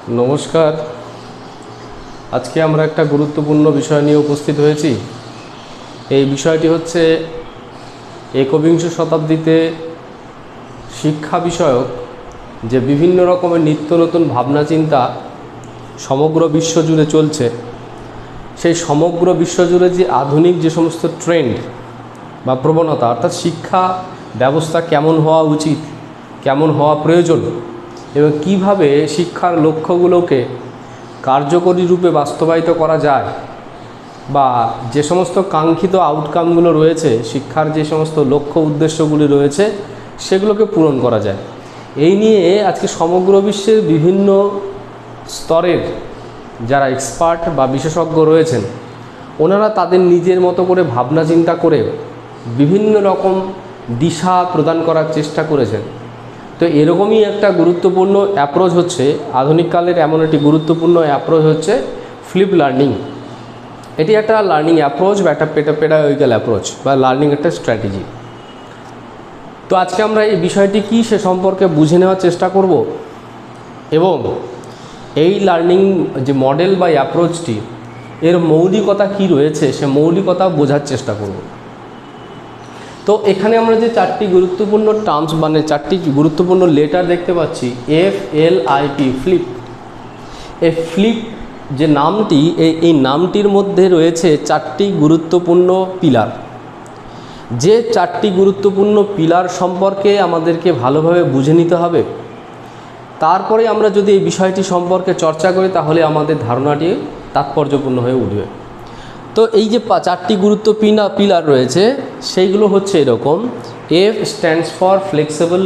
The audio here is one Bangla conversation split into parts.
নমস্কার। আজকে আমরা একটা গুরুত্বপূর্ণ বিষয় নিয়ে উপস্থিত হয়েছি। এই বিষয়টি হচ্ছে একবিংশ শতাব্দীতে শিক্ষা বিষয়ক যে বিভিন্ন রকমের নিত্য নতুন ভাবনা চিন্তা সমগ্র বিশ্বজুড়ে চলছে, সেই সমগ্র বিশ্বজুড়ে যে আধুনিক যে সমস্ত ট্রেন্ড বা প্রবণতা, অর্থাৎ শিক্ষা ব্যবস্থা কেমন হওয়া উচিত, কেমন হওয়া প্রয়োজন এবং কিভাবে শিক্ষার লক্ষ্যগুলোকে কার্যকরী রূপে বাস্তবায়িত করা যায়, বা যে সমস্ত কাঙ্ক্ষিত আউটকামগুলো রয়েছে, শিক্ষার যে সমস্ত লক্ষ্য উদ্দেশ্যগুলি রয়েছে সেগুলোকে পূরণ করা যায়, এই নিয়ে আজকে সমগ্র বিশ্বের বিভিন্ন স্তরের যারা এক্সপার্ট বা বিশেষজ্ঞ রয়েছেন, ওনারা তাদের নিজের মতো করে ভাবনা চিন্তা করে বিভিন্ন রকম দিশা প্রদান করার চেষ্টা করেছেন। তো এরকমই একটা গুরুত্বপূর্ণ অ্যাপ্রোচ হচ্ছে আধুনিককালের, এমন একটি গুরুত্বপূর্ণ অ্যাপ্রোচ হচ্ছে ফ্লিপ লার্নিং। এটি একটা লার্নিং অ্যাপ্রোচ বা একটা পেডাগজিক্যাল অ্যাপ্রোচ বা লার্নিং একটা স্ট্র্যাটেজি। তো আজকে আমরা এই বিষয়টি কী সে সম্পর্কে বুঝে নেওয়ার চেষ্টা করব এবং এই লার্নিং যে মডেল বা অ্যাপ্রোচটি এর মৌলিকতা কি রয়েছে সে মৌলিকতা বোঝার চেষ্টা করব। তো এখানে আমরা যে চারটি গুরুত্বপূর্ণ টার্মস মানে চারটি গুরুত্বপূর্ণ লেটার দেখতে পাচ্ছি, FLIP, ফ্লিপ। এই ফ্লিপ যে নামটি, এই নামটির মধ্যে রয়েছে চারটি গুরুত্বপূর্ণ পিলার। যে চারটি গুরুত্বপূর্ণ পিলার সম্পর্কে আমাদেরকে ভালোভাবে বুঝে নিতে হবে, তারপরে আমরা যদি এই বিষয়টি সম্পর্কে চর্চা করি তাহলে আমাদের ধারণাটি তাৎপর্যপূর্ণ হয়ে উঠবে। তো এই যে চারটি গুরুত্বপূর্ণ পিলার রয়েছে সেইগুলো হচ্ছে এরকম: F stands for flexible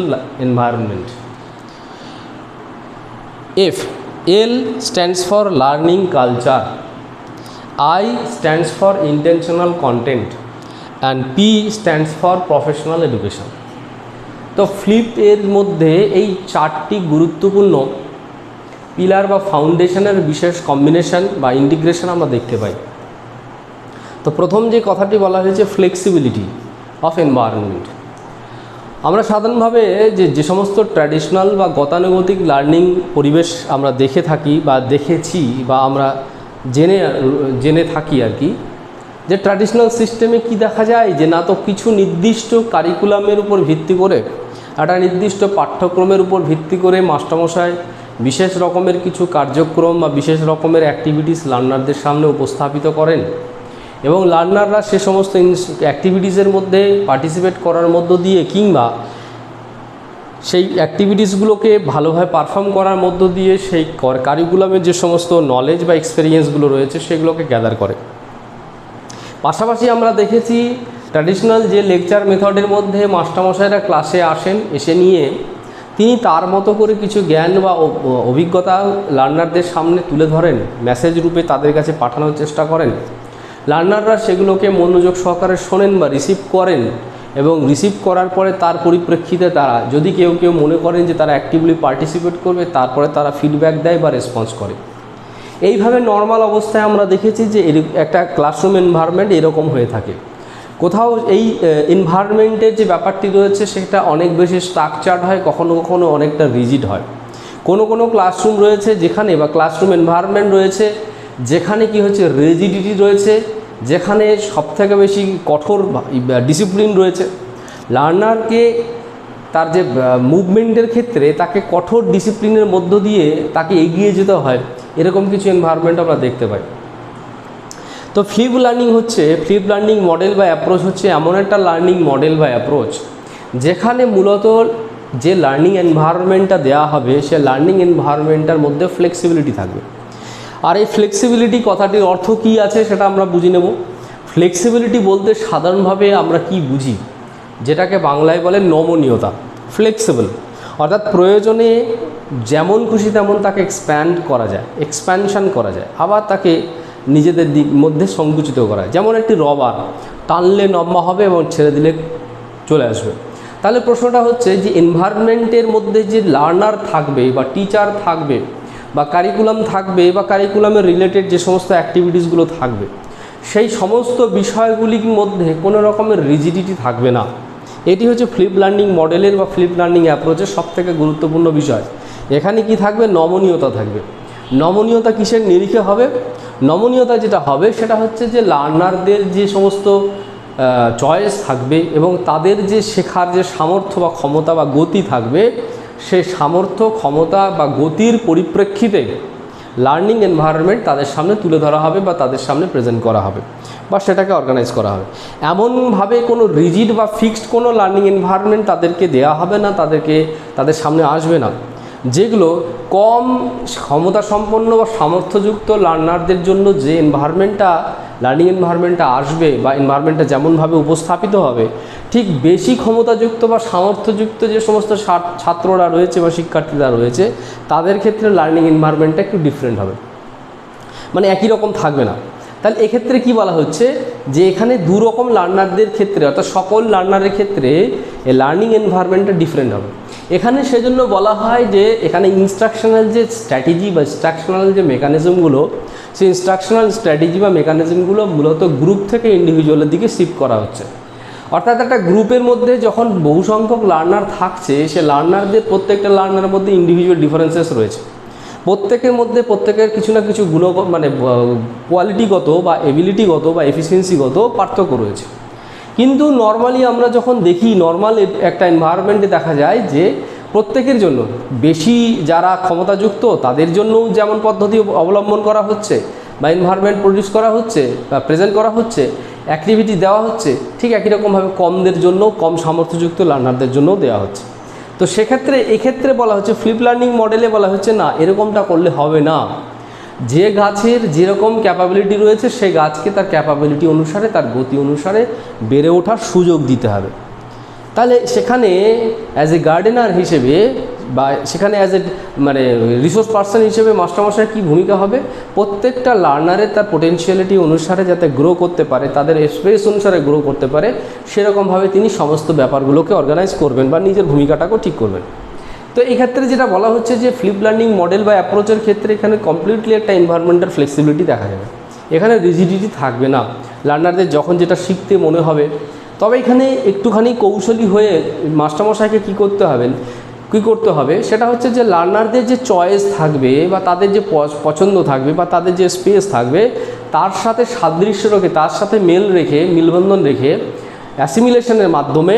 environment, L stands for learning culture, I stands for intentional content and P stands for professional education. তো ফ্লিপ এর মধ্যে এই চারটি গুরুত্বপূর্ণ পিলার বা ফাউন্ডেশনের বিশেষ কম্বিনেশন বা ইন্টিগ্রেশন আমরা দেখতে পাই। তো প্রথম যে কথাটি বলা হয়েছে ফ্লেক্সিবিলিটি অফ এনভায়রনমেন্ট। আমরা সাধারণভাবে যে সমস্ত ট্র্যাডিশনাল বা গতানুগতিক লার্নিং পরিবেশ আমরা দেখে থাকি বা দেখেছি বা আমরা জেনে থাকি আর কি, যে ট্র্যাডিশনাল সিস্টেমে কি দেখা যায় যে না তো কিছু নির্দিষ্ট কারিকুলামের উপর ভিত্তি করে, একটা নির্দিষ্ট পাঠ্যক্রমের উপর ভিত্তি করে মাস্টারমশাই বিশেষ রকমের কিছু কার্যক্রম বা বিশেষ রকমের অ্যাক্টিভিটিস লার্নারদের সামনে উপস্থাপিত করেন এবং লার্নাররা সে সমস্ত অ্যাক্টিভিটিসের মধ্যে পার্টিসিপেট করার মধ্য দিয়ে কিংবা সেই অ্যাক্টিভিটিসগুলোকে ভালোভাবে পারফর্ম করার মধ্য দিয়ে সেই কারিকুলামের যে সমস্ত নলেজ বা এক্সপেরিয়েন্সগুলো রয়েছে সেগুলোকে গ্যাদার করে। পাশাপাশি আমরা দেখেছি ট্র্যাডিশনাল যে লেকচার মেথডের মধ্যে মাস্টারমশাইরা ক্লাসে আসেন, এসে নিয়ে তিনি তার মতো করে কিছু জ্ঞান বা অভিজ্ঞতা লার্নারদের সামনে তুলে ধরেন, মেসেজ রূপে তাদের কাছে পাঠানোর চেষ্টা করেন। লার্নাররা সেগুলোকে মনোযোগ সহকারে শোনেন বা রিসিভ করেন এবং রিসিভ করার পরে তার পরিপ্রেক্ষিতে তারা যদি কেউ মনে করেন যে তারা অ্যাক্টিভলি পার্টিসিপেট করবে, তারপরে তারা ফিডব্যাক দেয় বা রেসপন্স করে। এইভাবে নর্মাল অবস্থায় আমরা দেখেছি যে একটা ক্লাসরুম এনভায়রনমেন্ট এরকম হয়ে থাকে। কোথাও এই এনভায়রনমেন্টের যে ব্যাপারটি রয়েছে সেটা অনেক বেশি স্ট্রাকচার্ড হয়, কখনো কখনো অনেকটা রিজিড হয়। কোনো ক্লাসরুম রয়েছে যেখানে বা ক্লাসরুম এনভায়রনমেন্ট রয়েছে যেখানে কি হচ্ছে রিজিডিটি রয়েছে, যেখানে সবথেকে বেশি কঠোর ডিসিপ্লিন রয়েছে। লার্নারকে তার যে মুভমেন্টের ক্ষেত্রে তাকে কঠোর ডিসিপ্লিনের মধ্য দিয়ে তাকে এগিয়ে যেতে হয়, এরকম কিছু এনভায়রনমেন্ট আমরা দেখতে পাই। তো ফ্লিপ লার্নিং মডেল বা অ্যাপ্রোচ হচ্ছে এমন একটা লার্নিং মডেল বা অ্যাপ্রোচ যেখানে মূলত যে লার্নিং এনভায়রনমেন্টটা দেওয়া হবে সে লার্নিং এনভায়রনমেন্টটার মধ্যে ফ্লেক্সিবিলিটি থাকবে। আর এই ফ্লেক্সিবিলিটি কথাটির অর্থ কী আছে সেটা আমরা বুঝে নেব। ফ্লেক্সিবিলিটি বলতে সাধারণভাবে আমরা কি বুঝি, যেটাকে বাংলায় বলে নমনীয়তা, ফ্লেক্সিবল, অর্থাৎ প্রয়োজনে যেমন খুশি তেমন তাকে এক্সপ্যানশন করা যায়, আবার তাকে নিজেদের মধ্যে সংকুচিত করা যায়। যেমন একটি রবার টানলে লম্বা হবে এবং ছেড়ে দিলে চলে আসবে। তাহলে প্রশ্নটা হচ্ছে যে এনভায়রনমেন্টের মধ্যে যে লার্নার থাকবে বা টিচার থাকবে বা কারিকুলাম থাকবে বা কারিকুলামের রিলেটেড যে সমস্ত অ্যাক্টিভিটিসগুলো থাকবে, সেই সমস্ত বিষয়গুলির মধ্যে কোনো রকমের রিজিডিটি থাকবে না। এটি হচ্ছে ফ্লিপ লার্নিং মডেলের বা ফ্লিপ লার্নিং অ্যাপ্রোচের সবথেকে গুরুত্বপূর্ণ বিষয়। এখানে কি থাকবে? নমনীয়তা থাকবে। নমনীয়তা কিসের নিরিখে হবে? নমনীয়তা যেটা হবে সেটা হচ্ছে যে লার্নারদের যে সমস্ত চয়েস থাকবে এবং তাদের যে শেখার যে সামর্থ্য বা ক্ষমতা বা গতি থাকবে, সেই সামর্থ্য, ক্ষমতা বা গতির পরিপ্রেক্ষিতে লার্নিং এনভায়রনমেন্ট তাদের সামনে তুলে ধরা হবে বা তাদের সামনে প্রেজেন্ট করা হবে বা সেটাকে অর্গানাইজ করা হবে। এমনভাবে কোনো রিজিড বা ফিক্সড কোনো লার্নিং এনভায়রনমেন্ট তাদেরকে দেওয়া হবে না, তাদের সামনে আসবে না, যেগুলো কম ক্ষমতা সম্পন্ন বা সামর্থ্যযুক্ত লার্নারদের জন্য যে লার্নিং এনভায়রনমেন্টটা আসবে বা এনভায়রনমেন্টটা যেমনভাবে উপস্থাপিত হবে, ঠিক বেশি ক্ষমতাযুক্ত বা সামর্থ্যযুক্ত যে সমস্ত ছাত্ররা রয়েছে বা শিক্ষার্থীরা রয়েছে তাদের ক্ষেত্রে লার্নিং এনভায়রনমেন্টটা একটু ডিফারেন্ট হবে, মানে একই রকম থাকবে না। তাহলে এক্ষেত্রে কি বলা হচ্ছে যে এখানে দু রকম লার্নারদের ক্ষেত্রে, অর্থাৎ সকল লার্নারের ক্ষেত্রে এই লার্নিং এনভায়রনমেন্টটা ডিফারেন্ট হবে। এখানে সেজন্য বলা হয় যে এখানে ইনস্ট্রাকশনাল যে স্ট্র্যাটেজি বা ইনস্ট্রাকশনাল যে মেকানিজমগুলো, সেই ইনস্ট্রাকশনাল স্ট্র্যাটেজি বা মেকানিজমগুলো মূলত গ্রুপ থেকে ইন্ডিভিজুয়ালের দিকে শিফট করা হচ্ছে। অর্থাৎ একটা গ্রুপের মধ্যে যখন বহু সংখ্যক লার্নার থাকছে, সে লার্নারদের প্রত্যেকটা লার্নারের মধ্যে ইন্ডিভিজুয়াল ডিফারেন্সেস রয়েছে, প্রত্যেকের কিছু না কিছু মানে কোয়ালিটিগত বা এবিলিটিগত বা এফিসিয়েন্সিগত পার্থক্য রয়েছে। কিন্তু নর্মালি আমরা যখন দেখি, নর্মাল একটা এনভায়রনমেন্টে দেখা যায় যে প্রত্যেকের জন্য, বেশি যারা ক্ষমতাযুক্ত তাদের জন্যও যেমন পদ্ধতি অবলম্বন করা হচ্ছে বা এনভায়রনমেন্ট প্রডিউস করা হচ্ছে বা প্রেজেন্ট করা হচ্ছে, অ্যাক্টিভিটি দেওয়া হচ্ছে, ঠিক একই রকমভাবে কমদের জন্য, কম সামর্থ্যযুক্ত লার্নারদের জন্যও দেওয়া হচ্ছে। তো সেক্ষেত্রে এক্ষেত্রে বলা হচ্ছে ফ্লিপ লার্নিং মডেলে বলা হচ্ছে না, এরকমটা করলে হবে না। যে গাছের যেরকম ক্যাপাবিলিটি রয়েছে সেই গাছকে তার ক্যাপাবিলিটি অনুসারে, তার গতি অনুসারে বেড়ে ওঠার সুযোগ দিতে হবে। তাহলে সেখানে অ্যাজ এ গার্ডেনার হিসেবে বা সেখানে অ্যাজ এ মানে রিসোর্স পার্সন হিসেবে মাস্টারমশাইয়ের কী ভূমিকা হবে? প্রত্যেকটা লার্নারের তার পোটেনশিয়ালিটি অনুসারে যাতে গ্রো করতে পারে, তাদের স্পেস অনুসারে গ্রো করতে পারে, সেরকমভাবে তিনি সমস্ত ব্যাপারগুলোকে অর্গানাইজ করবেন বা নিজের ভূমিকাটাকেও ঠিক করবেন। তো এই ক্ষেত্রে যেটা বলা হচ্ছে যে ফ্লিপ লার্নিং মডেল বা অ্যাপ্রোচের ক্ষেত্রে এখানে কমপ্লিটলি একটা এনভায়রনমেন্টাল ফ্লেক্সিবিলিটি দেখা যাবে। এখানে রিজিডিটি থাকবে না। লার্নারদের যখন যেটা শিখতে মনে হবে, তবে এখানে একটুখানি কৌশলী হয়ে মাস্টারমশাইকে কী করতে হবে সেটা হচ্ছে যে লার্নারদের যে চয়েস থাকবে বা তাদের যে পছন্দ থাকবে বা তাদের যে স্পেস থাকবে, তার সাথে সাদৃশ্য রেখে, তার সাথে মিলবন্ধন রেখে অ্যাসিমিলেশনের মাধ্যমে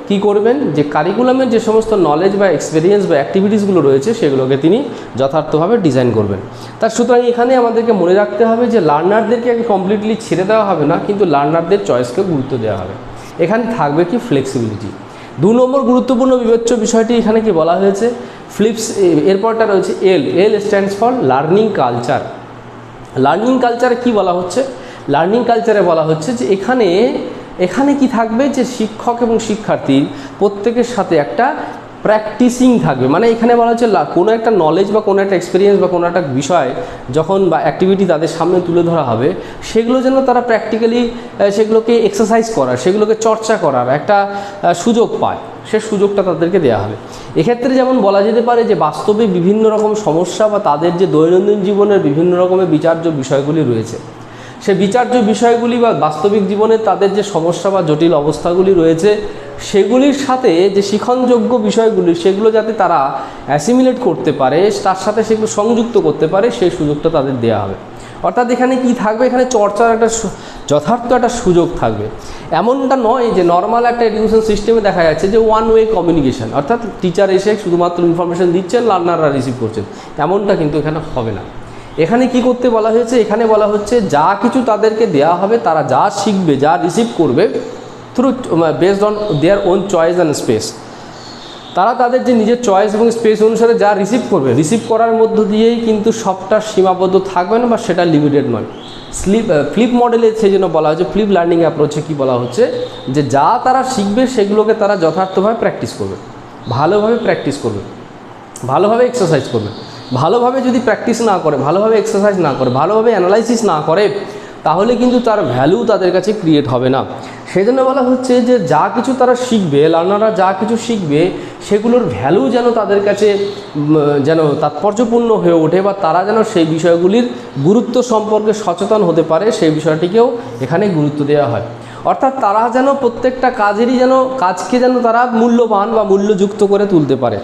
কি করবেন, যে কারিকুলামের যে সমস্ত নলেজ বা এক্সপিরিয়েন্স বা অ্যাক্টিভিটিসগুলো রয়েছে সেগুলোকে তিনি যথার্থভাবে ডিজাইন করবেন। তার সুতরাং এখানে আমাদেরকে মনে রাখতে হবে যে লার্নারদেরকে কমপ্লিটলি ছেড়ে দেওয়া হবে না, কিন্তু লার্নারদের চয়েসকে গুরুত্ব দেওয়া হবে। এখানে থাকবে কি ফ্লেক্সিবিলিটি। 2 নম্বর গুরুত্বপূর্ণ বিবেচ্য বিষয়টি এখানে কি বলা হয়েছে, এরপরটা রয়েছে L stands for learning culture. Learning কালচারে কি বলা হচ্ছে? লার্নিং কালচারে বলা হচ্ছে যে এখানে কি থাকবে, যে শিক্ষক এবং শিক্ষার্থীর প্রত্যেকের সাথে একটা প্র্যাকটিসিং থাকবে। মানে এখানে বলা হচ্ছে কোনো একটা নলেজ বা কোনো একটা এক্সপিরিয়েন্স বা কোনো একটা বিষয় যখন বা অ্যাক্টিভিটি তাদের সামনে তুলে ধরা হবে, সেগুলো যেন তারা প্র্যাকটিক্যালি সেগুলোকে এক্সারসাইজ করার, সেগুলোকে চর্চা করার একটা সুযোগ পায়, সে সুযোগটা তাদেরকে দেওয়া হবে। এক্ষেত্রে যেমন বলা যেতে পারে যে বাস্তবে বিভিন্ন রকম সমস্যা বা তাদের যে দৈনন্দিন জীবনের বিভিন্ন রকমের বিচার্য বিষয়গুলি রয়েছে, সে বিচার্য বিষয়গুলি বা বাস্তবিক জীবনে তাদের যে সমস্যা বা জটিল অবস্থাগুলি রয়েছে, সেগুলির সাথে যে শিখনযোগ্য বিষয়গুলি, সেগুলো যাতে তারা অ্যাসিমিলেট করতে পারে, তার সাথে সেগুলো সংযুক্ত করতে পারে, সেই সুযোগটা তাদের দেওয়া হবে। অর্থাৎ এখানে কি থাকবে, এখানে চর্চার একটা যথার্থ একটা সুযোগ থাকবে। এমনটা নয় যে নর্মাল একটা এডুকেশন সিস্টেমে দেখা যাচ্ছে যে ওয়ান ওয়ে কমিউনিকেশন, অর্থাৎ টিচার এসে শুধুমাত্র ইনফরমেশন দিচ্ছেন, লার্নাররা রিসিভ করছেন, এমনটা কিন্তু এখানে হবে না। এখানে কি করতে বলা হয়েছে, এখানে বলা হচ্ছে যা কিছু তাদেরকে দেওয়া হবে, তারা যা শিখবে, যা রিসিভ করবে through based on their own choice and space, তারা তাদের যে নিজের চয়েস এবং স্পেস অনুসারে যা রিসিভ করবে, রিসিভ করার মধ্য দিয়েই কিন্তু সবটা সীমাবদ্ধ থাকবে না বা সেটা লিমিটেড নয়। ফ্লিপ মডেলে সেই জন্য বলা হচ্ছে, ফ্লিপ লার্নিং অ্যাপ্রোচে কি বলা হচ্ছে, যে যা তারা শিখবে সেগুলোকে তারা যথার্থভাবে প্র্যাকটিস করবে, ভালোভাবে প্র্যাকটিস করবে, ভালোভাবে এক্সারসাইজ করবে। ভালোভাবে যদি প্র্যাকটিস না করে, ভালোভাবে এক্সারসাইজ না করে, ভালোভাবে অ্যানালাইসিস না করে, তাহলে কিন্তু তার ভ্যালু তাদের কাছে ক্রিয়েট হবে না। সেই জন্য বলা হচ্ছে যে যা কিছু তারা শিখবে, লার্নাররা যা কিছু শিখবে, সেগুলোর ভ্যালু যেন তাদের কাছে যেন তাৎপর্যপূর্ণ হয়ে ওঠে বা তারা যেন সেই বিষয়গুলির গুরুত্ব সম্পর্কে সচেতন হতে পারে, সেই বিষয়টিকেও এখানে গুরুত্ব দেওয়া হয়। অর্থাৎ তারা যেন প্রত্যেকটা কাজকে যেন তারা মূল্যবান বা মূল্যযুক্ত করে তুলতে পারে।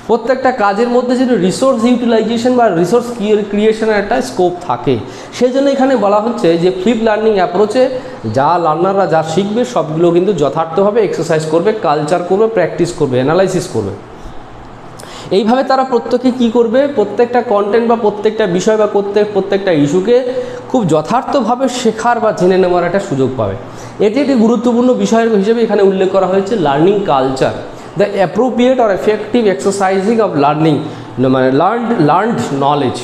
প্রত্যেকটা কাজের মধ্যে যেন রিসোর্স ইউটিলাইজেশন বা রিসোর্স ক্রিয়েশনের একটা স্কোপ থাকে। সেই জন্য এখানে বলা হচ্ছে যে ফ্লিপ লার্নিং অ্যাপ্রোচে যা লার্নাররা যা শিখবে সবগুলো কিন্তু যথার্থভাবে এক্সারসাইজ করবে, কালচার করবে, প্র্যাকটিস করবে, অ্যানালাইসিস করবে। এইভাবে তারা প্রত্যেকে কী করবে, প্রত্যেকটা কন্টেন্ট বা প্রত্যেকটা বিষয় বা প্রত্যেকটা ইস্যুকে খুব যথার্থভাবে শেখার বা জেনে নেওয়ার একটা সুযোগ পাবে। এটি একটি গুরুত্বপূর্ণ বিষয় হিসেবে এখানে উল্লেখ করা হয়েছে learning culture, the appropriate or effective exercising of learning, মানে লার্নড নলেজ।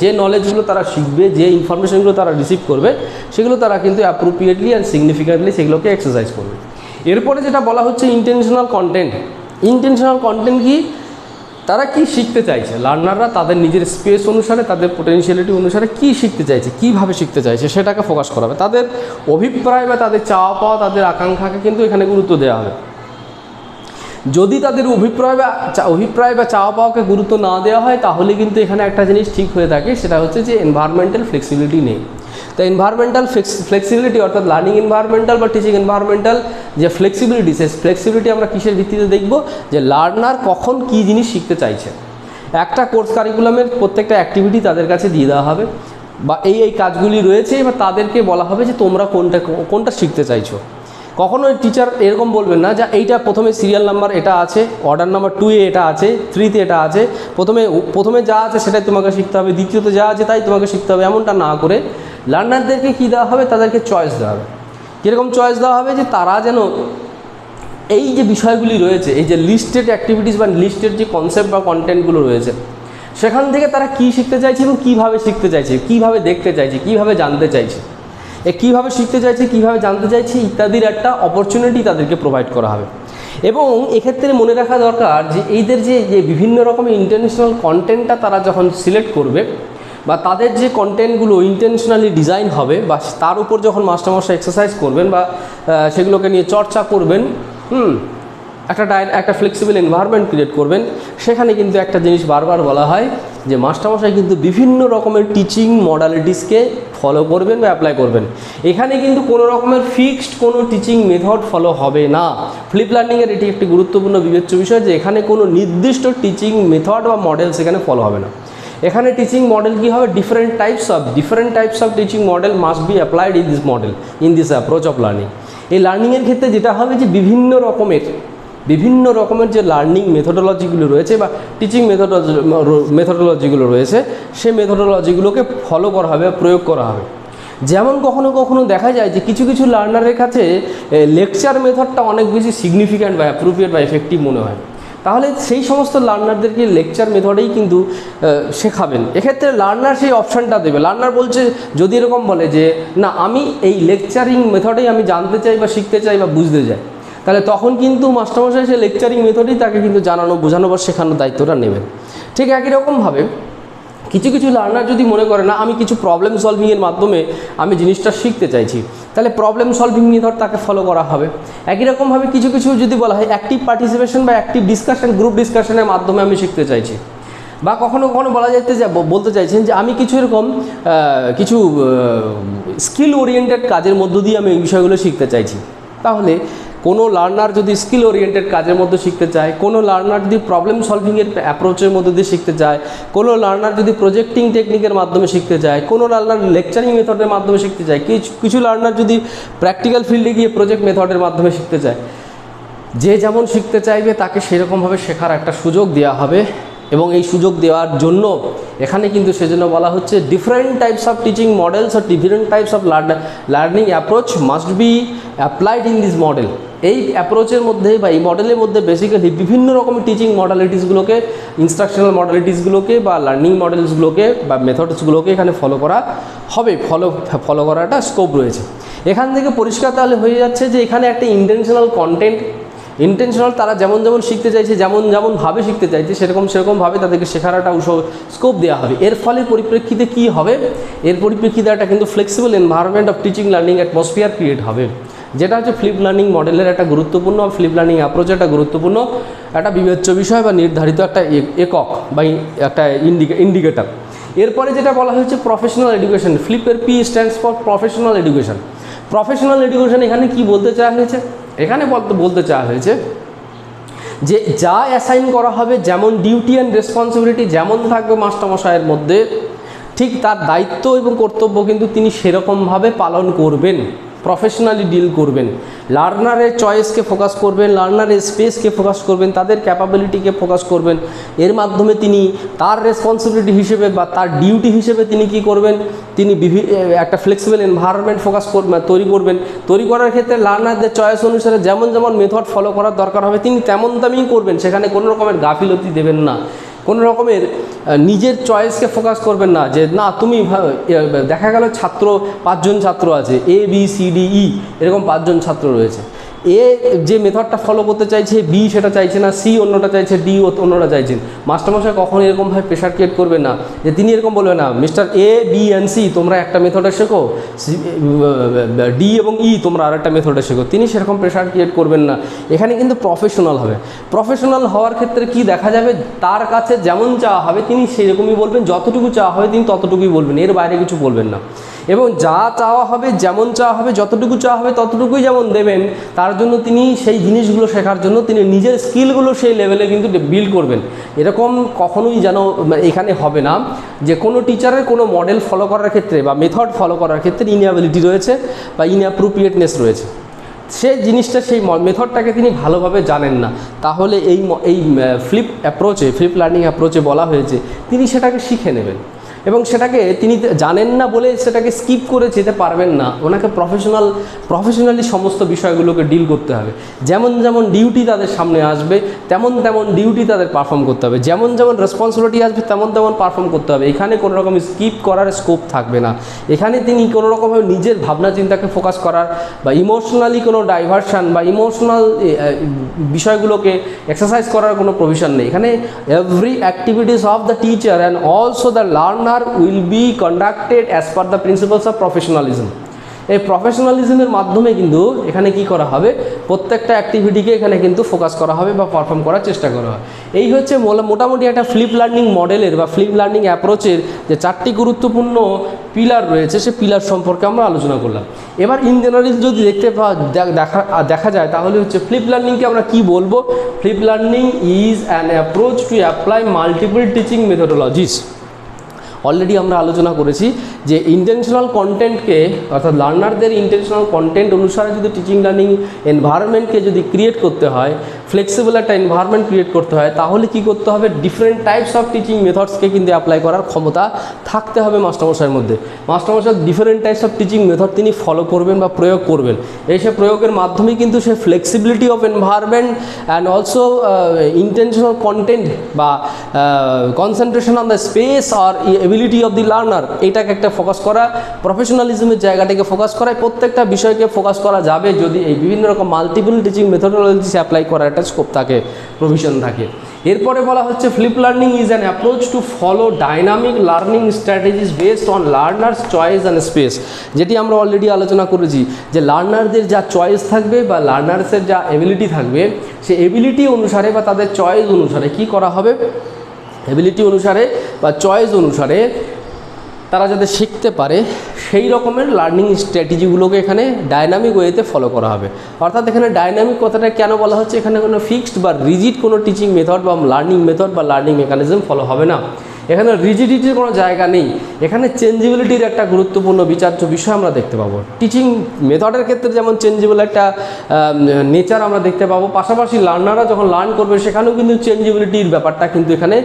যে নলেজগুলো তারা শিখবে, যে ইনফরমেশনগুলো তারা রিসিভ করবে, সেগুলো তারা কিন্তু অ্যাপ্রোপ্রিয়েটলি অ্যান্ড সিগনিফিক্যান্টলি সেগুলোকে এক্সারসাইজ করবে। এরপরে যেটা বলা হচ্ছে ইন্টেনশনাল কন্টেন্ট। ইন্টেনশনাল কন্টেন্ট কি, তারা কি শিখতে চাইছে, লার্নাররা তাদের নিজের স্পেস অনুসারে, তাদের পোটেনশিয়ালিটি অনুসারে কি শিখতে চাইছে, কিভাবে শিখতে চাইছে সেটাকে ফোকাস করা হবে। তাদের অভিপ্রায় বা তাদের চাওয়া পাওয়া, তাদের আকাঙ্ক্ষাকে কিন্তু এখানে গুরুত্ব দেওয়া হবে। যদি তাদের অভিপ্রায় বা চাওয়া পাওয়াকে গুরুত্ব না দেওয়া হয়, তাহলে কিন্তু এখানে একটা জিনিস ঠিক হয়ে থাকে, সেটা হচ্ছে যে এনভায়রনমেন্টাল ফ্লেক্সিবিলিটি নেই। তো এনভায়রনমেন্টাল ফ্লেক্সিবিলিটি অর্থাৎ লার্নিং এনভায়রনমেন্টাল বা টিচিং এনভায়রনমেন্টাল যে ফ্লেক্সিবিলিটি, সেই ফ্লেক্সিবিলিটি আমরা কিসের ভিত্তিতে দেখব, যে লার্নার কখন কী জিনিস শিখতে চাইছে। একটা কোর্স কারিকুলামের প্রত্যেকটা অ্যাক্টিভিটি তাদের কাছে দিয়ে দেওয়া হবে, বা এই কাজগুলি রয়েছে, এবার তাদেরকে বলা হবে যে তোমরা কোনটা শিখতে চাইছো। কখনো টিচার এরকম বলবেন না যে এইটা প্রথমে সিরিয়াল নাম্বার এটা আছে, অর্ডার নাম্বার 2-এ এটা আছে, 3-তে এটা আছে, প্রথমে যা আছে সেটাই তোমাকে শিখতে হবে, দ্বিতীয়তে যা আছে তাই তোমাকে শিখতে হবে, এমনটা না করে লার্নারদেরকে কী দেওয়া হবে, তাদেরকে চয়েস দেওয়া হবে। কীরকম চয়েস দেওয়া হবে, যে তারা যেন এই যে বিষয়গুলি রয়েছে, এই যে লিস্টেড অ্যাক্টিভিটিস বা লিস্টেড যে কনসেপ্ট বা কন্টেন্টগুলো রয়েছে, সেখান থেকে তারা কী শিখতে চাইছে এবং কীভাবে শিখতে চাইছে, কীভাবে দেখতে চাইছে, কীভাবে জানতে চাইছে, কীভাবে শিখতে চাইছে, কীভাবে জানতে চাইছে ইত্যাদির একটা অপরচুনিটি তাদেরকে প্রোভাইড করা হবে। এবং এক্ষেত্রে মনে রাখা দরকার যে এইদের যে বিভিন্ন রকমের ইন্টারন্যাশনাল কন্টেন্টটা তারা যখন সিলেক্ট করবে, বা তাদের যে কন্টেন্টগুলো ইন্টেনশনালি ডিজাইন হবে, বা তার উপর যখন মাস্টারমশাই এক্সারসাইজ করবেন বা সেগুলোকে নিয়ে চর্চা করবেন, একটা ফ্লেক্সিবল এনভায়রনমেন্ট ক্রিয়েট করবেন, সেখানে কিন্তু একটা জিনিস বারবার বলা হয় যে মাস্টারমশাই কিন্তু বিভিন্ন রকমের টিচিং মডালিটিসকে ফলো করবেন বা অ্যাপ্লাই করবেন। এখানে কিন্তু কোনো রকমের ফিক্সড কোনো টিচিং মেথড ফলো হবে না। ফ্লিপ লার্নিংয়ের এটি একটি গুরুত্বপূর্ণ বিবেচ্য বিষয় যে এখানে কোনো নির্দিষ্ট টিচিং মেথড বা মডেল সেখানে ফলো হবে না। এখানে টিচিং মডেল কী হবে, different types of teaching model must be applied in this approach of learning. এই লার্নিংয়ের ক্ষেত্রে যেটা হবে যে বিভিন্ন রকমের যে লার্নিং মেথোডোলজিগুলো রয়েছে বা টিচিং মেথোডোলজিগুলো রয়েছে, সেই মেথোডোলজিগুলোকে ফলো করা হবে, প্রয়োগ করা হবে। যেমন কখনো দেখা যায় যে কিছু লার্নারের কাছে লেকচার মেথডটা অনেক বেশি সিগনিফিক্যান্ট বা অ্যাপ্রোপ্রিয়েট বা এফেক্টিভ মনে হয়, তাহলে সেই সমস্ত লার্নারদেরকে লেকচার মেথডেই কিন্তু শেখাবেন। এক্ষেত্রে লার্নার সেই অপশানটা দেবে। লার্নার বলছে, যদি এরকম বলে যে না আমি এই লেকচারিং মেথডেই আমি জানতে চাই বা শিখতে চাই বা বুঝতে চাই, তাহলে তখন কিন্তু মাস্টারমশাই সেই লেকচারিং মেথডেই তাকে কিন্তু জানানো, বোঝানো বা শেখানোর দায়িত্বটা নেবেন। ঠিক একই রকমভাবে কিছু লার্নার যদি মনে করে না আমি কিছু প্রবলেম সলভিংয়ের মাধ্যমে আমি জিনিসটা শিখতে চাইছি, তাহলে প্রবলেম সলভিং মেথড তাকে ফলো করা হবে। একই রকমভাবে কিছু যদি বলা হয় অ্যাক্টিভ পার্টিসিপেশন বা অ্যাক্টিভ ডিসকাশন, গ্রুপ ডিসকাশনের মাধ্যমে আমি শিখতে চাইছি, বা কখনো বলতে চাইছেন যে আমি কিছু এরকম কিছু স্কিল ওরিয়েন্টেড কাজের মধ্য দিয়ে আমি এই বিষয়গুলো শিখতে চাইছি, তাহলে কোনো লার্নার যদি স্কিল ওরিয়েন্টেড কাজের মধ্যে শিখতে চায়, কোনো লার্নার যদি প্রবলেম সলভিংয়ের অ্যাপ্রোচের মধ্যে দিয়ে শিখতে চায়, কোনো লার্নার যদি প্রজেক্টিং টেকনিকের মাধ্যমে শিখতে চায়, কোনো লার্নার লেকচারিং মেথডের মাধ্যমে শিখতে চায়, কিছু লার্নার যদি প্র্যাকটিক্যাল ফিল্ডে গিয়ে প্রজেক্ট মেথডের মাধ্যমে শিখতে চায়, যে যেমন শিখতে চাইবে তাকে সেরকমভাবে শেখার একটা সুযোগ দেওয়া হবে। এবং এই সুযোগ দেওয়ার জন্য এখানে কিন্তু সেজন্য বলা হচ্ছে different types of teaching models আর different types of learning approach must be applied in this model. এই অ্যাপ্রোচের মধ্যে বা এই মডেলের মধ্যে বেসিক্যালি বিভিন্ন রকমের টিচিং মডালিটিসগুলোকে, ইনস্ট্রাকশনাল মডালিটিসগুলোকে বা লার্নিং মডেলসগুলোকে বা মেথডসগুলোকে এখানে ফলো করা হবে, ফলো করার একটা স্কোপ রয়েছে। এখান থেকে পরিষ্কার তাহলে হয়ে যাচ্ছে যে এখানে একটা ইন্টেনশনাল কন্টেন্ট, তারা যেমন শিখতে চাইছে, যেমনভাবে শিখতে চাইছে সেরকমভাবে তাদেরকে শেখার একটা স্কোপ দেওয়া হবে। এর ফলে পরিপ্রেক্ষিতে কী হবে, এর পরিপ্রেক্ষিতে একটা কিন্তু flexible environment of teaching learning atmosphere create হবে, যেটা হচ্ছে ফ্লিপ লার্নিং মডেলের একটা গুরুত্বপূর্ণ, ফ্লিপ লার্নিং অ্যাপ্রোচের একটা গুরুত্বপূর্ণ একটা বিবেচ্য বিষয় বা নির্ধারিত একটা একক বা একটা ইন্ডিকেটর। এরপরে যেটা বলা হয়েছে প্রফেশনাল এডুকেশন, ফ্লিপের P stands for professional education. Professional education এখানে কি বলতে চাওয়া হয়েছে, এখানে বলতে চাওয়া হয়েছে যে যা অ্যাসাইন করা হবে, যেমন ডিউটি অ্যান্ড রেসপন্সিবিলিটি যেমন থাকবে মাস্টারমশাইয়ের মধ্যে, ঠিক তার দায়িত্ব এবং কর্তব্য কিন্তু তিনি সেরকমভাবে পালন করবেন, প্রফেশনালি ডিল করবেন। লার্নারের চয়েসকে ফোকাস করবেন, লার্নারের স্পেসকে ফোকাস করবেন, তাদের ক্যাপাবিলিটিকে ফোকাস করবেন। এর মাধ্যমে তিনি তার রেসপন্সিবিলিটি হিসেবে বা তার ডিউটি হিসেবে তিনি কি করবেন, তিনি একটা ফ্লেক্সিবল এনভায়রনমেন্ট তৈরি করবেন। তৈরি করার ক্ষেত্রে লার্নারদের চয়েস অনুসারে যেমন যেমন মেথড ফলো করার দরকার হবে তিনি তেমন তেমনই করবেন, সেখানে কোনো রকমের গাফিলতি দেবেন না, কোনো রকমের নিজের চয়েসকে ফোকাস করবেন না যে না তুমি, দেখা গেল 5 জন ছাত্র আছে, ABCDE এরকম 5 জন ছাত্র রয়েছে। এ যে মেথডটা ফলো করতে চাইছে, বি সেটা চাইছে না, সি অন্যটা চাইছে, ডি অন্যটা চাইছেন। মাস্টারমশাই কখনো এরকমভাবে প্রেশার ক্রিয়েট করবেন না যে তিনি এরকম বলবেন না mister A, B, and C তোমরা একটা মেথডে শেখো, ডি এবং ই তোমরা আর একটা মেথডে শেখো। তিনি সেরকম প্রেশার ক্রিয়েট করবেন না। এখানে কিন্তু প্রফেশনাল হবে। প্রফেশনাল হওয়ার ক্ষেত্রে কি দেখা যাবে, তার কাছে যেমন চাওয়া হবে তিনি সেরকমই বলবেন, যতটুকু চাওয়া হবে তিনি ততটুকুই বলবেন, এর বাইরে কিছু বলবেন না। এবং যা চাওয়া হবে, যেমন চাওয়া হবে, যতটুকু চাওয়া হবে ততটুকুই যেমন দেবেন, তার জন্য তিনি সেই জিনিসগুলো শেখার জন্য তিনি নিজের স্কিলগুলো সেই লেভেলে কিন্তু বিল্ড করবেন। এরকম কখনোই যেন এখানে হবে না যে কোনো টিচারের কোনো মডেল ফলো করার ক্ষেত্রে বা মেথড ফলো করার ক্ষেত্রে ইনঅ্যাবিলিটি রয়েছে বা ইনঅ্যাপ্রোপ্রিয়েটনেস রয়েছে, সেই জিনিসটা, সেই মেথডটাকে তিনি ভালোভাবে জানেন না। তাহলে এই ফ্লিপ লার্নিং অ্যাপ্রোচে বলা হয়েছে তিনি সেটাকে শিখে নেবেন এবং সেটাকে তিনি জানেন না বলে সেটাকে স্কিপ করে যেতে পারবেন না। ওনাকে প্রফেশনালি সমস্ত বিষয়গুলোকে ডিল করতে হবে। যেমন যেমন ডিউটি তাদের সামনে আসবে তেমন তেমন ডিউটি তাদের পারফর্ম করতে হবে, যেমন যেমন রেসপন্সিবিলিটি আসবে তেমন তেমন পারফর্ম করতে হবে। এখানে কোনো রকম স্কিপ করার স্কোপ থাকবে না। এখানে তিনি কোনো রকমভাবে নিজের ভাবনা চিন্তাকে ফোকাস করার বা ইমোশনালি কোনো ডাইভারশান বা ইমোশনাল বিষয়গুলোকে এক্সারসাইজ করার কোনো প্রভিশন নেই। এখানে every activities of the teacher and also the learner will be conducted as per the principles of professionalism। এই প্রফেশনালিজমের মাধ্যমে কিন্তু এখানে কি করা হবে, প্রত্যেকটা অ্যাক্টিভিটিকে এখানে কিন্তু ফোকাস করা হবে বা পারফর্ম করার চেষ্টা করা হয়। এই হচ্ছে মোটামুটি একটা ফ্লিপ লার্নিং মডেলের বা ফ্লিপ লার্নিং অ্যাপ্রোচের যে 4টি গুরুত্বপূর্ণ পিলার রয়েছে, সে পিলার সম্পর্কে আমরা আলোচনা করলাম। এবার ইন জেনারেল যদি দেখা যায় তাহলে হচ্ছে ফ্লিপ লার্নিংকে আমরা কি বলবো। Flip learning is an approach to apply multiple teaching methodologies. Already আমরা আলোচনা করেছি যে ইন্টেনশনাল কন্টেন্টকে, অর্থাৎ লার্নারদের ইন্টেনশনাল কন্টেন্ট অনুসারে যদি টিচিং লার্নিং এনভায়রনমেন্টকে যদি ক্রিয়েট করতে হয়, ফ্লেক্সিবল একটা এনভায়রনমেন্ট ক্রিয়েট করতে হয়, তাহলে কি করতে হবে, ডিফারেন্ট টাইপস অফ টিচিং মেথডসকে কিন্তু অ্যাপ্লাই করার ক্ষমতা থাকতে হবে মাস্টারমশাইয়ের মধ্যে। মাস্টারমশাই different types of teaching method তিনি ফলো করবেন বা প্রয়োগ করবেন। এই সে প্রয়োগের মাধ্যমেই কিন্তু সে flexibility of environment and also intentional content বা কনসেন্ট্রেশন অন দ্য স্পেস আর এবিলিটি অফ দি লার্নার, এইটাকে একটা ফোকাস করা, প্রফেশনালিজমের জায়গাটাকে ফোকাস করায় প্রত্যেকটা বিষয়কে ফোকাস করা যাবে যদি এই বিভিন্ন রকম মাল্টিপল টিচিং মেথোডোলজিস অ্যাপ্লাই করার একটা স্কোপ থাকে, প্রভিশন থাকে। এরপরে বলা হচ্ছে flip learning is an approach to follow dynamic learning strategies based on learners choice and space, যেটি আমরা অলরেডি আলোচনা করেছি যে লার্নারদের যা চয়েস থাকবে বা লার্নার্সের যা এবিলিটি থাকবে, সেই এবিলিটি অনুসারে বা তাদের চয়েস অনুসারে কি করা হবে, এবিলিটি অনুসারে বা চয়েস অনুসারে তারা যাতে শিখতে পারে সেই রকমের লার্নিং স্ট্র্যাটেজিগুলোকে এখানে ডাইনামিক ওয়েতে ফলো করা হবে। অর্থাৎ এখানে ডাইনামিক কথাটা কেন বলা হচ্ছে, এখানে কোনো ফিক্সড বা রিজিড কোনো টিচিং মেথড বা লার্নিং মেথড বা লার্নিং মেকানিজম ফলো হবে না। এখানে রিজিডিটির কোনো জায়গা নেই। এখানে চেঞ্জেবিলিটির একটা গুরুত্বপূর্ণ বিচার্য বিষয় আমরা দেখতে পাবো। টিচিং মেথডের ক্ষেত্রে যেমন চেঞ্জেবল একটা নেচার আমরা দেখতে পাবো, পাশাপাশি লার্নাররা যখন লার্ন করবে সেখানেও কিন্তু চেঞ্জেবিলিটির ব্যাপারটা কিন্তু এখানে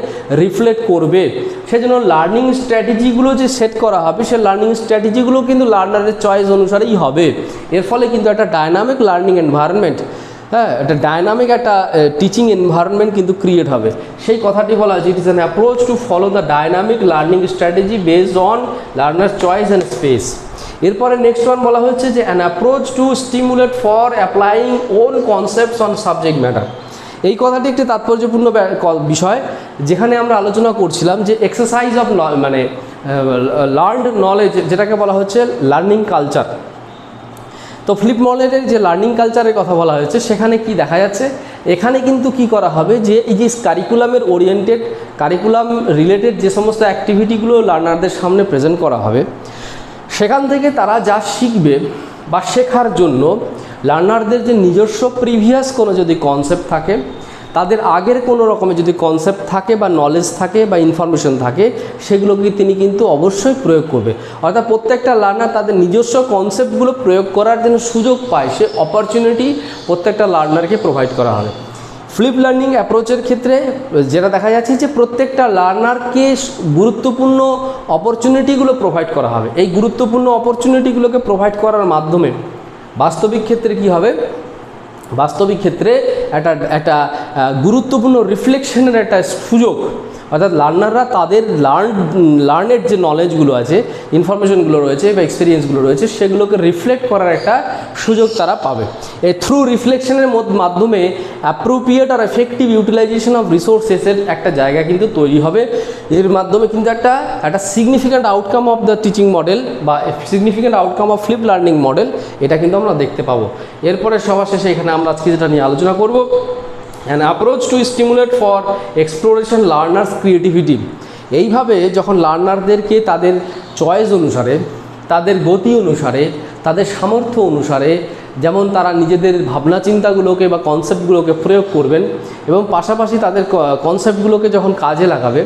রিফ্লেক্ট করবে। সেজন্য লার্নিং স্ট্র্যাটেজিগুলো যে সেট করা হবে, সে লার্নিং স্ট্র্যাটেজিগুলো কিন্তু লার্নারের চয়েস অনুসারেই হবে। এর ফলে কিন্তু একটা ডায়নামিক লার্নিং এনভায়রনমেন্ট, হ্যাঁ, একটা ডায়নামিক একটা টিচিং এনভায়রনমেন্ট কিন্তু ক্রিয়েট হবে। সেই কথাটি বলা হয়েছে, it is an approach to follow the dynamic learning strategy based on learner choice and space. এরপরে নেক্সট ওয়ান বলা হচ্ছে যে an approach to stimulate for applying own concepts on subject matter. এই কথাটি একটি তাৎপর্যপূর্ণ বিষয়, যেখানে আমরা আলোচনা করছিলাম যে এক্সারসাইজ অফ মানে লার্নড নলেজ, যেটাকে বলা হচ্ছে লার্নিং কালচার। তো ফ্লিপ মডেলের যে লার্নিং কালচারের কথা বলা হয়েছে, সেখানে কি দেখা যাচ্ছে, এখানে কিন্তু কি করা হবে যে এই যে কারিকুলামের ওরিয়েন্টেড, কারিকুলাম রিলেটেড যে সমস্ত অ্যাক্টিভিটিগুলো লার্নারদের সামনে প্রেজেন্ট করা হবে, সেখান থেকে তারা যা শিখবে বা শেখার জন্য লার্নারদের যে নিজস্ব প্রিভিয়াস কোনো যদি কনসেপ্ট থাকে তাদের আগের কোনো রকমের যদি কনসেপ্ট থাকে বা নলেজ থাকে বা ইনফরমেশন থাকে সেগুলোকে তিনি কিন্তু অবশ্যই প্রয়োগ করবে। অর্থাৎ প্রত্যেকটা লার্নার তাদের নিজস্ব কনসেপ্টগুলো প্রয়োগ করার জন্য সুযোগ পায়, সে অপরচুনিটি প্রত্যেকটা লার্নারকে প্রোভাইড করা হবে। ফ্লিপ লার্নিং অ্যাপ্রোচের ক্ষেত্রে যেটা দেখা যাচ্ছে যে প্রত্যেকটা লার্নারকে গুরুত্বপূর্ণ অপরচুনিটিগুলো প্রোভাইড করা হবে। এই গুরুত্বপূর্ণ অপরচুনিটিগুলোকে প্রোভাইড করার মাধ্যমে বাস্তবিক ক্ষেত্রে কি হবে, বাস্তবিক ক্ষেত্রে একটা গুরুত্বপূর্ণ রিফ্লেকশনের একটা সুযোগ, অর্থাৎ লার্নাররা তাদের লার্নের যে নলেজগুলো আছে, ইনফরমেশনগুলো রয়েছে বা এক্সপিরিয়েন্সগুলো রয়েছে সেগুলোকে রিফ্লেক্ট করার একটা সুযোগ তারা পাবে। এই থ্রু রিফ্লেকশনের মাধ্যমে অ্যাপ্রোপ্রিয়েট আর এফেক্টিভ ইউটিলাইজেশন অফ রিসোর্সেসের একটা জায়গা কিন্তু তৈরি হবে। এর মাধ্যমে কিন্তু একটা significant outcome of the teaching model বা significant outcome of flip learning model এটা কিন্তু আমরা দেখতে পাবো। এরপরে সবার শেষে এখানে আমরা আজকে যেটা নিয়ে আলোচনা করব, an approach to stimulate for exploration learners creativity। এইভাবে যখন লার্নারদেরকে তাদের চয়েস অনুসারে, তাদের গতি অনুসারে, তাদের সামর্থ্য অনুসারে যেমন তারা নিজেদের ভাবনা চিন্তাগুলোকে বা কনসেপ্টগুলোকে প্রয়োগ করবেন এবং পাশাপাশি তাদের কনসেপ্টগুলোকে যখন কাজে লাগাবে,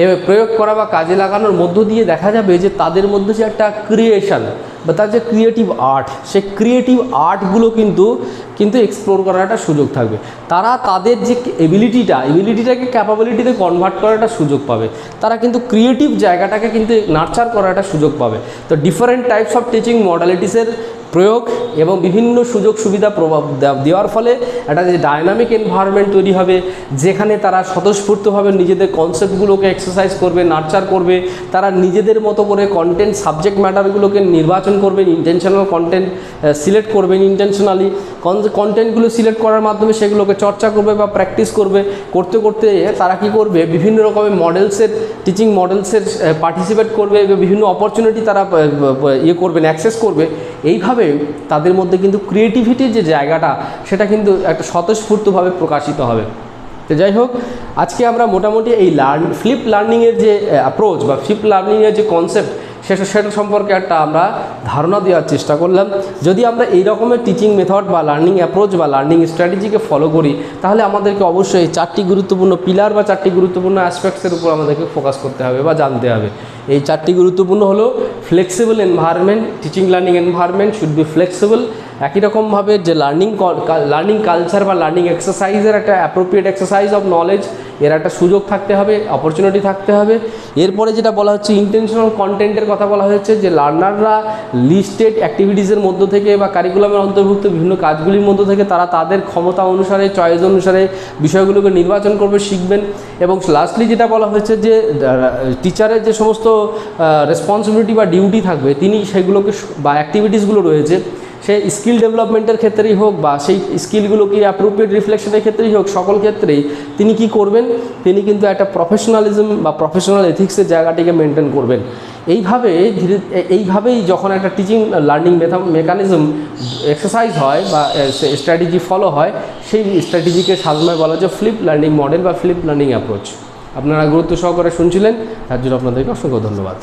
এবার প্রয়োগ করা বা কাজে লাগানোর মধ্য দিয়ে দেখা যাবে যে তাদের মধ্যে যে একটা ক্রিয়েশন বা তার যে ক্রিয়েটিভ আর্ট, সেই ক্রিয়েটিভ আর্টগুলো কিন্তু এক্সপ্লোর করার একটা সুযোগ থাকবে। তারা তাদের যে এবিলিটিটাকে ক্যাপাবিলিটিতে কনভার্ট করার একটা সুযোগ পাবে। তারা কিন্তু ক্রিয়েটিভ জায়গাটাকে কিন্তু নার্চার করার একটা সুযোগ পাবে। তো ডিফারেন্ট টাইপস অফ টিচিং মডালিটিসের প্রয়োগ এবং বিভিন্ন সুযোগ সুবিধা প্রভাব দেওয়ার ফলে একটা যে ডায়নামিক এনভায়রনমেন্ট তৈরি হবে, যেখানে তারা স্বতঃস্ফূর্তভাবে নিজেদের কনসেপ্টগুলোকে এক্সারসাইজ করবে, নার্চার করবে। তারা নিজেদের মতো করে কন্টেন্ট সাবজেক্ট ম্যাটারগুলোকে নির্বাচন করবেন, ইন্টেনশনাল কন্টেন্ট সিলেক্ট করবেন, ইন্টেনশনালি কন্টেন্টগুলো সিলেক্ট করার মাধ্যমে সেগুলোকে চর্চা করবে বা প্র্যাকটিস করবে। করতে করতে তারা কি করবে, বিভিন্ন রকমের টিচিং মডেলসের পার্টিসিপেট করবে, বিভিন্ন অপরচুনিটি তারা করবেন, অ্যাক্সেস করবে। এইভাবে তাদের মধ্যে কিন্তু ক্রিয়েটিভিটির যে জায়গাটা সেটা কিন্তু একটা স্বতঃস্ফূর্তভাবে প্রকাশিত হবে। তো যাই হোক, আজকে আমরা মোটামুটি এই ফ্লিপ লার্নিংয়ের যে অ্যাপ্রোচ বা ফ্লিপ লার্নিংয়ের যে কনসেপ্ট সেটা সম্পর্কে একটা আমরা ধারণা দেওয়ার চেষ্টা করলাম। যদি আমরা এই রকমের টিচিং মেথড বা লার্নিং অ্যাপ্রোচ বা লার্নিং স্ট্র্যাটেজিকে ফলো করি তাহলে আমাদেরকে অবশ্যই 4টি গুরুত্বপূর্ণ পিলার বা 4টি গুরুত্বপূর্ণ অ্যাসপেক্টসের উপর আমাদেরকে ফোকাস করতে হবে বা জানতে হবে। এই 4টি গুরুত্বপূর্ণ হলো flexible environment, teaching learning environment should be flexible. একই রকমভাবে যে লার্নিং কালচার বা লার্নিং এক্সারসাইজের একটা অ্যাপ্রোপ্রিয়েট এক্সারসাইজ অফ নলেজ, এর একটা সুযোগ থাকতে হবে, অপরচুনিটি থাকতে হবে। এরপরে যেটা বলা হচ্ছে ইন্টেনশনাল কন্টেন্টের কথা বলা হয়েছে, যে লার্নাররা লিস্টেড অ্যাক্টিভিটিসের মধ্য থেকে বা কারিকুলামের অন্তর্ভুক্ত বিভিন্ন কাজগুলির মধ্য থেকে তারা তাদের ক্ষমতা অনুসারে, চয়েস অনুসারে বিষয়গুলোকে নির্বাচন করবে, শিখবেন। এবং লাস্টলি যেটা বলা হয়েছে যে টিচারের যে সমস্ত রেসপন্সিবিলিটি বা ডিউটি থাকবে তিনি সেগুলোকে বা অ্যাক্টিভিটিসগুলো রয়েছে সেই স্কিল ডেভেলপমেন্টের ক্ষেত্রেই হোক বা সেই স্কিলগুলোকে অ্যাপ্রোপ্রিয়েট রিফ্লেকশনের ক্ষেত্রেই হোক, সকল ক্ষেত্রেই তিনি কি করবেন, তিনি কিন্তু একটা প্রফেশনালিজম বা প্রফেশনাল এথিক্সের জায়গাটিকে মেনটেন করবেন। এইভাবেই যখন একটা টিচিং লার্নিং মেকানিজম এক্সারসাইজ হয় বা স্ট্র্যাটেজি ফলো হয়, সেই স্ট্র্যাটেজিকে সাধারণভাবে বলা যায় ফ্লিপ লার্নিং মডেল বা ফ্লিপ লার্নিং অ্যাপ্রোচ। আপনারা গুরুত্ব সহকারে শুনছিলেন, তার জন্য আপনাদেরকে অসংখ্য ধন্যবাদ।